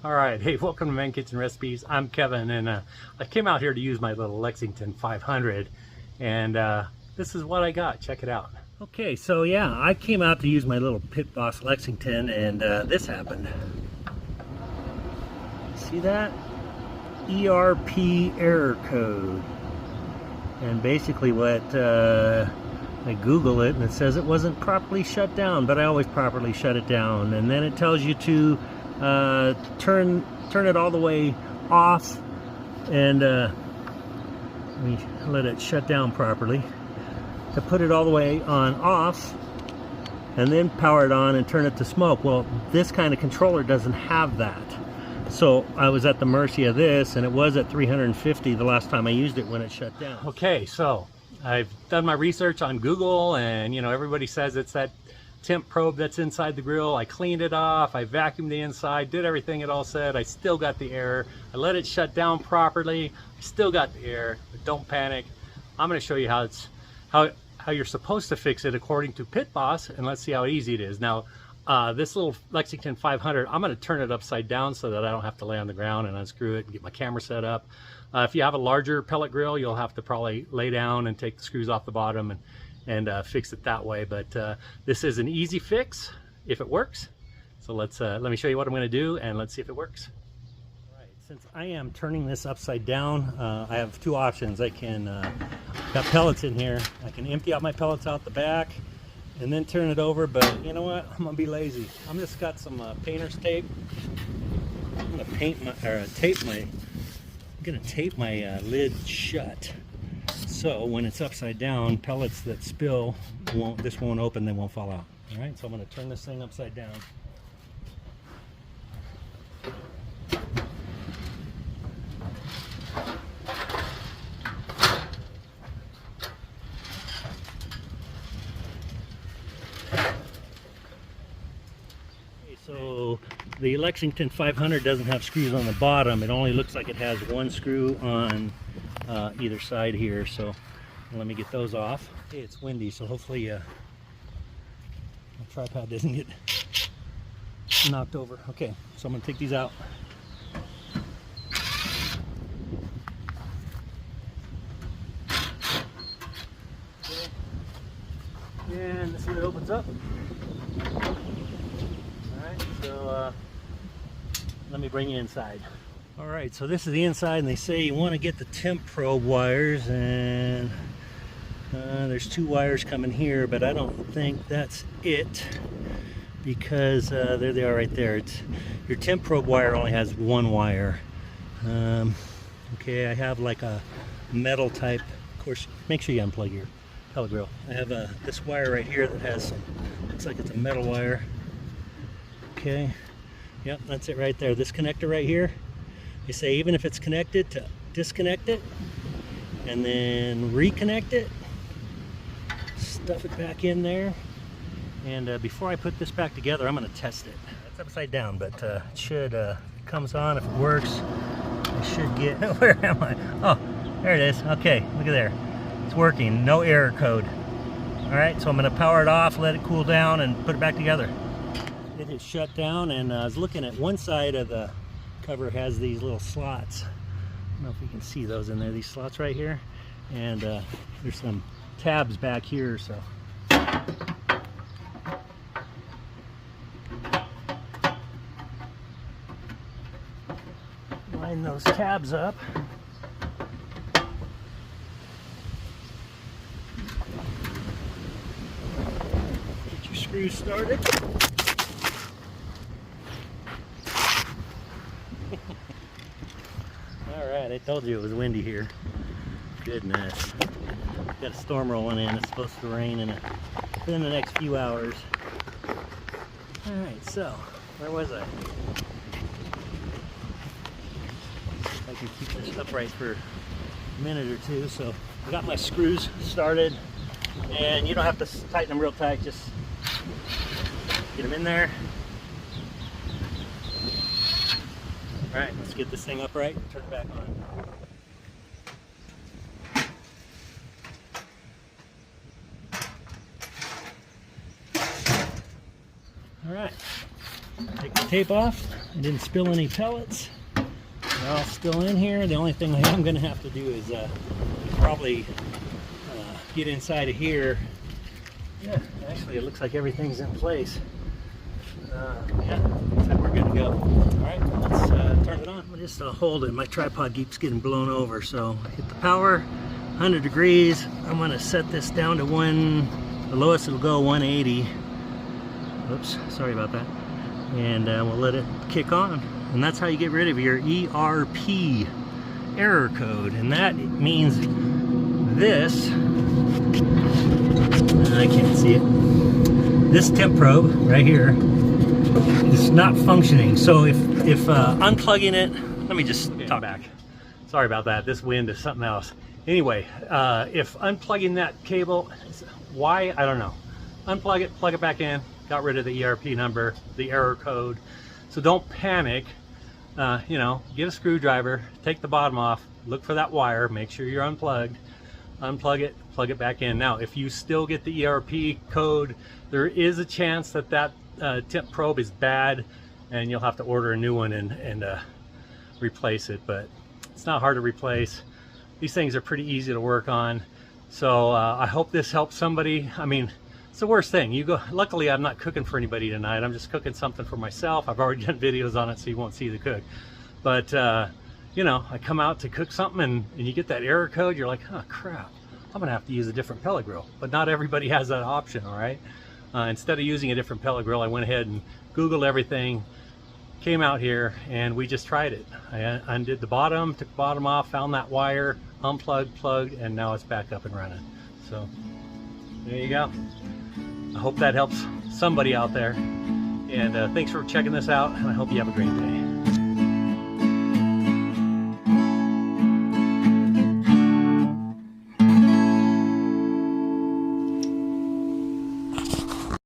All right, hey, welcome to ManKitchenRecipes. I'm Kevin, and I came out here to use my little Lexington 500, and this is what I got. Check it out. Okay, so yeah, I came out to use my little Pit Boss Lexington, and this happened. See that? ErP error code. And basically what, I Google it, and it says it wasn't properly shut down, but I always properly shut it down. And then it tells you to turn it all the way off, and let me let it shut down properly, to put it all the way on off, and then power it on and turn it to smoke. Well, this kind of controller doesn't have that, so I was at the mercy of this, and it was at 350 the last time I used it when it shut down. Okay, so I've done my research on Google, and you know, everybody says it's that temp probe that's inside the grill. I cleaned it off, I vacuumed the inside, did everything it all said. I still got the error. I let it shut down properly, I still got the error. But don't panic. I'm going to show you how you're supposed to fix it according to Pit Boss, and let's see how easy it is. Now this little Lexington 500, I'm going to turn it upside down so that I don't have to lay on the ground and unscrew it and get my camera set up. If you have a larger pellet grill, you'll have to probably lay down and take the screws off the bottom and fix it that way. But this is an easy fix if it works. So let me show you what I'm going to do, and let's see if it works. All right, since I am turning this upside down, I have two options. I can got pellets in here. I can empty out my pellets out the back and then turn it over, but you know what, I'm gonna be lazy. I'm just got some painter's tape. I'm gonna tape my lid shut. So when it's upside down, pellets that spill this won't open, they won't fall out. All right, so I'm going to turn this thing upside down. Okay, so the Lexington 500 doesn't have screws on the bottom. It only looks like it has one screw on either side here, so let me get those off. Okay, it's windy, so hopefully my tripod doesn't get knocked over. Okay, so I'm going to take these out. Okay. And this lid opens up. Alright, so let me bring you inside. Alright, so this is the inside, and they say you want to get the temp probe wires, and there's two wires coming here, but I don't think that's it, because there they are right there. Your temp probe wire only has one wire. Okay, I have like a metal type. Of course, make sure you unplug your pellet grill. I have this wire right here that has some, looks like it's a metal wire. Okay, yep, that's it right there. This connector right here. They say even if it's connected, to disconnect it and then reconnect it, stuff it back in there, and before I put this back together, I'm going to test it. It's upside down, but it should, it comes on. If it works, I should get, where am I? Oh, there it is. Okay, look at there. It's working, no error code. Alright, so I'm going to power it off, let it cool down, and put it back together. It is shut down, and I was looking at one side of the cover has these little slots. I don't know if you can see those in there, these slots right here, and there's some tabs back here, so line those tabs up. Get your screws started. Alright, I told you it was windy here. Goodness. Got a storm rolling in. It's supposed to rain within the next few hours. Alright, so where was I? I can keep this upright for a minute or two. So I got my screws started, and you don't have to tighten them real tight, just get them in there. Alright, let's get this thing upright and turn it back on. Alright, take the tape off. I didn't spill any pellets. They're all still in here. The only thing I am going to have to do is probably get inside of here. Yeah, actually it looks like everything's in place. Yeah, looks like we're good to go. Alright, let's turn it on. I'll just hold it. My tripod keeps getting blown over, so hit the power, 100 degrees. I'm going to set this down to the lowest it'll go, 180. Oops, sorry about that. And we'll let it kick on. And that's how you get rid of your ErP error code. And that means this, I can't see it, this temp probe right here is not functioning. So if unplugging it, let me just talk back. Sorry about that, this wind is something else. Anyway, if unplugging that cable, why, I don't know. Unplug it, plug it back in, got rid of the ErP number, the error code. So don't panic. You know, get a screwdriver, take the bottom off, look for that wire, make sure you're unplugged, unplug it, plug it back in. Now, if you still get the ErP code, there is a chance that that temp probe is bad, and you'll have to order a new one and replace it. But it's not hard to replace. These things are pretty easy to work on. So I hope this helps somebody. I mean, it's the worst thing. You go. Luckily, I'm not cooking for anybody tonight. I'm just cooking something for myself. I've already done videos on it, so you won't see the cook. But you know, I come out to cook something, and you get that error code. You're like, oh crap, I'm gonna have to use a different pellet grill. But not everybody has that option. All right. Instead of using a different pellet grill, I went ahead and Googled everything. Came out here, and we just tried it. I undid the bottom, took the bottom off, found that wire, unplugged, plugged, and now it's back up and running. So there you go. I hope that helps somebody out there, and thanks for checking this out, and I hope you have a great day.